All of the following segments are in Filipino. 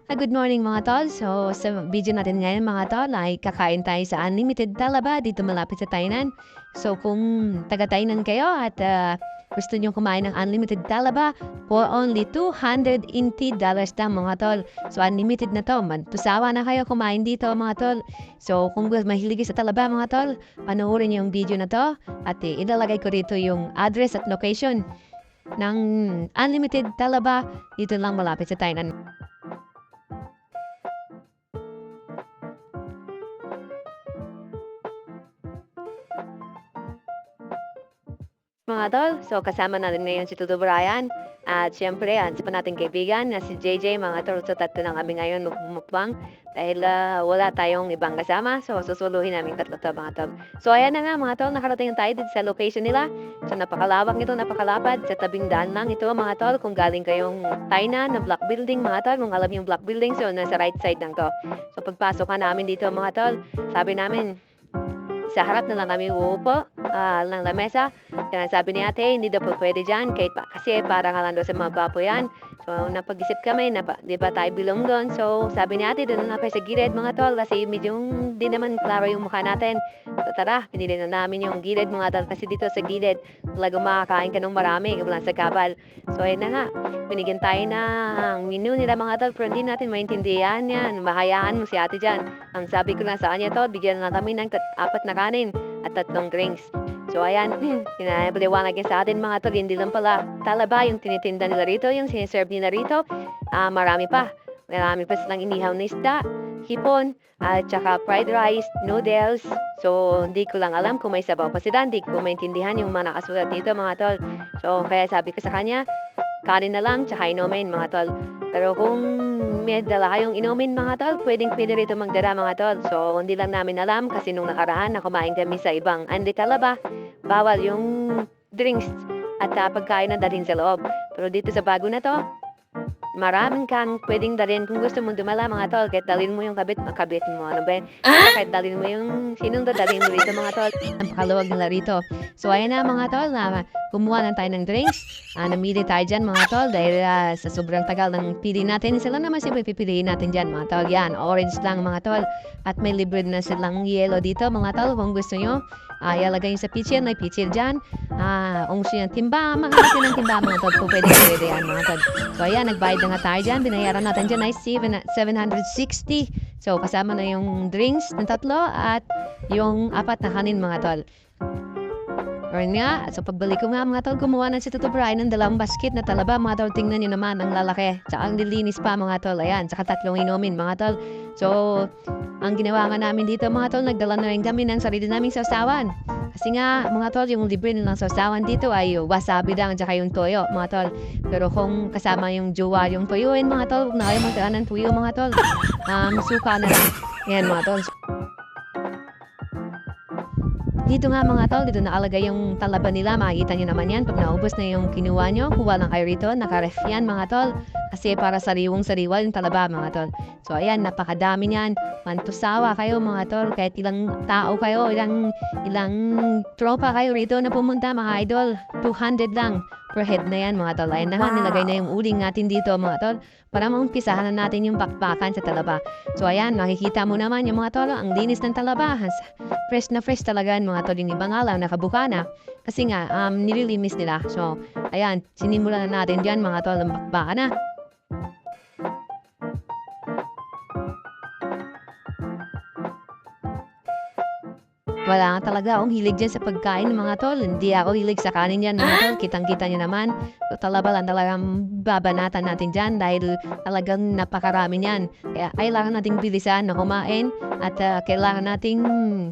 Good morning mga tol. So, sa video natin ngayon mga tol ay kakain tayo sa Unlimited Talaba dito malapit sa Tainan. So, kung taga Tainan kayo at gusto nyo kumain ng Unlimited Talaba for only $280 lang mga tol. So, unlimited na to. Tusawa na kayo kumain dito mga tol. So, kung mahilig sa talaba mga tol, panoorin yung video na to at ilalagay ko rito yung address at location ng Unlimited Talaba dito lang malapit sa Tainan. Mga tol, so kasama natin ngayon si Tuto Brian at siyempre ang isa pa nating kaibigan na si JJ mga tol. So tatlo lang kami ngayon mukbang dahil wala tayong ibang kasama, so susuluhin namin tatlo to mga tol. So ayan na nga mga tol, nakarating tayo dito sa location nila. So napakalawak nito, napakalapad, sa tabing daan lang ito mga tol. Kung galing kayong Tainan na block building mga tol, kung alam yung block building, so nasa right side lang to. So pagpasok ka namin dito mga tol, sabi namin sa harap na lang kami uupo ng lamesa. Kaya sabi ni ate, hindi daw po pwede dyan kahit pa, kasi parang lang daw sa mga gwapo yan. So napag-isip kami na di ba tayo bilong doon. So sabi ni ate, doon na pa sa gilid mga tol kasi medyo di naman klaro yung mukha natin. So tara, pinili na namin yung gilid mga tol kasi dito sa gilid talagang makakain ka ng marami kabulan sa kabal. So ayun na nga, binigyan tayo ng menu nila mga tol pero hindi natin maintindihan yan. Mahayaan mo si ate dyan. Ang sabi ko lang sa kanya tol, bigyan lang kami ng 4 na kanin at 3 drinks. So ayan, pinapaliwanag niya sa atin mga tol, hindi lang pala talaba yung tinitinda nila rito, yung siniserve nila rito. Marami pa silang inihaw na isda, hipon, at saka fried rice, noodles. So hindi ko lang alam kung may sabaw pa sila, hindi ko maintindihan yung mga nakasulat dito mga tol. So kaya sabi ko sa kanya, kanin na lang, tsaka inumin mga tol. Pero kung may dala kayong inumin mga tol, pwede rito magdala mga tol. So hindi lang namin alam kasi nung nakaraan na kumain kami sa ibang Andi Talaba, bawal yung drinks at pagkain na dalhin sa loob. Pero dito sa bago na to, maraming kang pwedeng dalhin kung gusto mong dumala mga tol. Kahit dalhin mo yung kabit mo, ano ba? Kahit dalhin mo yung sinong dalhin mo rito mga tol. Napakaluwag nila rito. So ayan na mga tol, na kumuha na tayo ng drinks. Namili tayo dyan mga tol dahil sa sobrang tagal ng pili natin. Sila naman siyempre pipiliin natin dyan mga tol. Yan, orange lang mga tol. At may libre na silang yellow dito mga tol kung gusto nyo. Ilalagay nyo sa pitcher, may pitcher dyan. Kung gusto nyo timba, makalaki ng timba mga tol. Kung pwede yan mga tol. So ayan, nagbayad na nga tayo dyan. Binayaran natin dyan ay 760. So kasama na yung drinks ng 3 at yung 4 na kanin mga tol. Or nga, so pagbalik ko nga mga tol, gumawa na si Tuto Brian ng 2 basket na talaba mga tol. Tingnan nyo naman, ang lalaki. Tsaka ang lilinis pa mga tol. Ayan, tsaka 3 inumin mga tol. So, ang ginawa nga namin dito mga tol, nagdala na rin kami ng sarili naming sausawan. Kasi nga mga tol, yung libre nilang sausawan dito ay wasabi lang tsaka yung toyo mga tol. Pero kung kasama yung jowa yung toyoin mga tol, huwag na kayo magdaan ng tuyo mga tol. Suka na lang. Yan mga tol. Dito nga mga tol, dito nakalagay yung talaba nila. Makikita nyo naman yan. Pag naubos na yung kinuha nyo, kuha lang kayo rito. Nakaref yan mga tol. Kasi para sariwang-sariwa yung talaba mga tol. So ayan, napakadami niyan. Mantusawa kayo mga tol. Kahit ilang tao kayo, ilang tropa kayo rito na pumunta mga idol. 200 lang per head na yan mga tol. Ayan na nga, nilagay na yung uling natin dito mga tol. Para maumpisahan na natin yung bakbakan sa talaba. So ayan, makikita mo naman yung mga tol. Ang linis ng talaba. Fresh na fresh talaga mga tol. Yung ibang alaw, nakabuka na. Kasi nga, nililimis nila. So ayan, sinimulan na natin dyan mga tol. Ang bakbakan na. Wala nga talaga akong hilig dyan sa pagkain mga tol. Hindi ako hilig sa kanin yan mga tol. Kitang-kita nyo naman. So, talaba lang talagang babanatan natin dyan dahil talagang napakarami niyan. Kaya kailangan nating bilisan na kumain at kailangan nating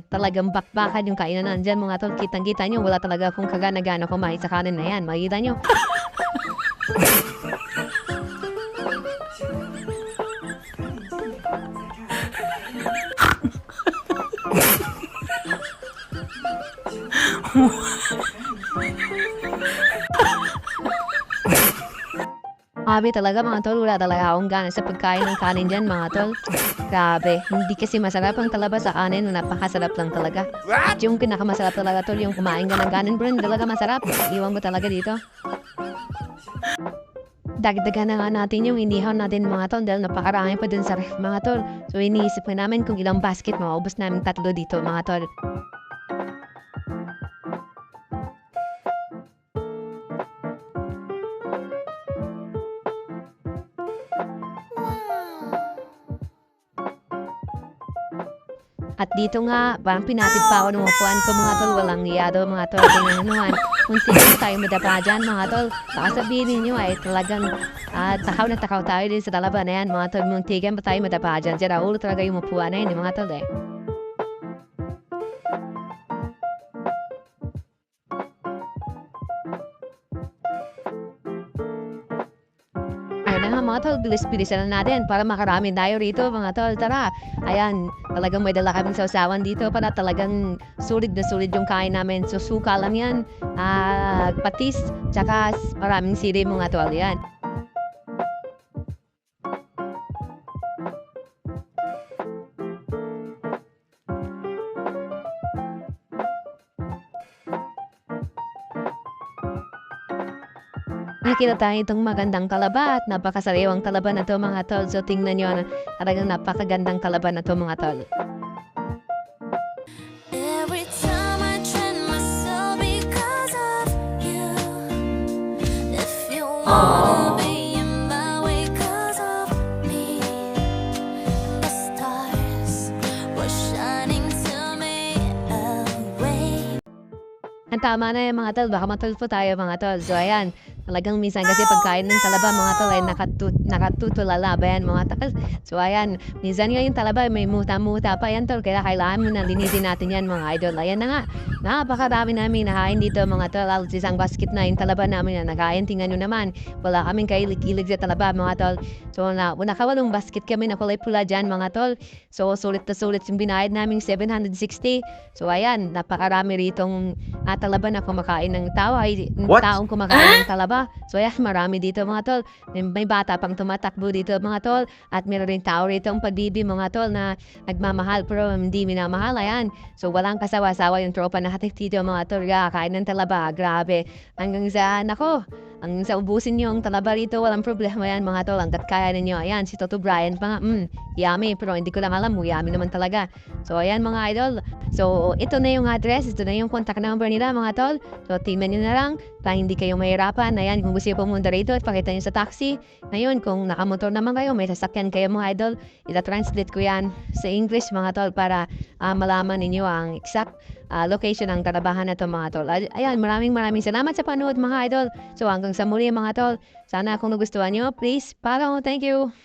talagang bakbakan yung kainan dyan mga tol. Kitang-kita nyo, wala talaga akong kagana-gana kumain sa kanin na yan. Makikita nyo. Grabe talaga mga tol, wala talaga akong gana sa pagkain ng kanin dyan mga tol. Grabe, hindi kasi masarap ang talaba sa kanin, napakasarap lang talaga. At yung pinakamasarap talaga tol, yung kumain ka ng kanin bro, talaga masarap. Iwan mo talaga dito. Dagdagan na nga natin yung inihaw natin mga tol dahil napakarami pa dun sa ref mga tol. So iniisip pa namin kung ilang basket maubos namin 3 dito mga tol. At dito nga, parang pinatid pa ako ng upuan ko mga tol. Walang iya daw mga tol. Ganyan naman. Munti na tayo madapa dyan mga tol. Baka sabihin ninyo ay talagang takaw na takaw tayo din sa dalaban na yan mga tol. Muntigan pa tayo madapa dyan. Diyan ulo talaga yung upuan na yun mga tol eh. Ayun na nga mga tol, bilis-bilisan na natin para makarami tayo rito mga tol. Tara, ayan, talagang may dala kaming sausawan dito para talagang sulit na sulit yung kain namin. So suka lang yan, patis, tsaka maraming sili mga tol yan. Nakita tayo itong magandang kalaba at napakasariwang talaba na to mga tol. So tingnan nyo, talagang napakagandang kalaba na to mga tol. Every time I train myself because of you. If you wanna be in my way 'cause of me, the stars were shining to me away. Ang tama na yung mga tol, baka matulpo tayo mga tol. So ayan, talagang minsan kasi pagkain ng talaba mga tol ay nakatutulala ba yan mga tol. So ayan, minsan nga yung talaba may muta-muta pa yan tol. Kaya kailangan mo na linisin natin yan mga idol. Ayan na nga, napakarami namin nakain dito mga tol. Alos isang basket na yung talaba namin na nakain. Tingnan nyo naman, wala kaming kailig-ilig sa talaba mga tol. So nakawalong basket kami na kulay pula dyan mga tol. So sulit na sulit yung binayad naming 760. So ayan, napakarami ritong talaba na kumakain ng taong kumakain ng talaba. So ayan, marami dito mga tol. May bata pang tumatakbo dito mga tol. At meron rin tao rito ang pagbibi mga tol na nagmamahal pero hindi minamahal. Ayan. So walang kasawa-sawa yung tropa na hatik dito mga tol. Kain ng talaba. Grabe. Hanggang sa ubusin nyo ang talaba rito, walang problema yan mga tol. Hanggat kaya ninyo. Ayan, si Toto Brian pa nga. Yummy. Pero hindi ko lang alam. Yummy naman talaga. So ayan mga idol. So ito na yung address. Ito na yung contact number nila mga tol. So tingnan nyo na lang. Para hindi kayo mahirapan. Ayan, kung gusto nyo pumunta rito at pakita nyo sa taxi. Ngayon, kung nakamotor naman kayo, may sasakyan kayo mga idol. Ita-translate ko yan sa English mga tol para malaman ninyo ang exact location ng trabahan na to mga tol. Ayan, maraming salamat sa panood mga idol. So hanggang sa muli mga tol. Sana kung nagustuhan nyo, please, follow. Thank you.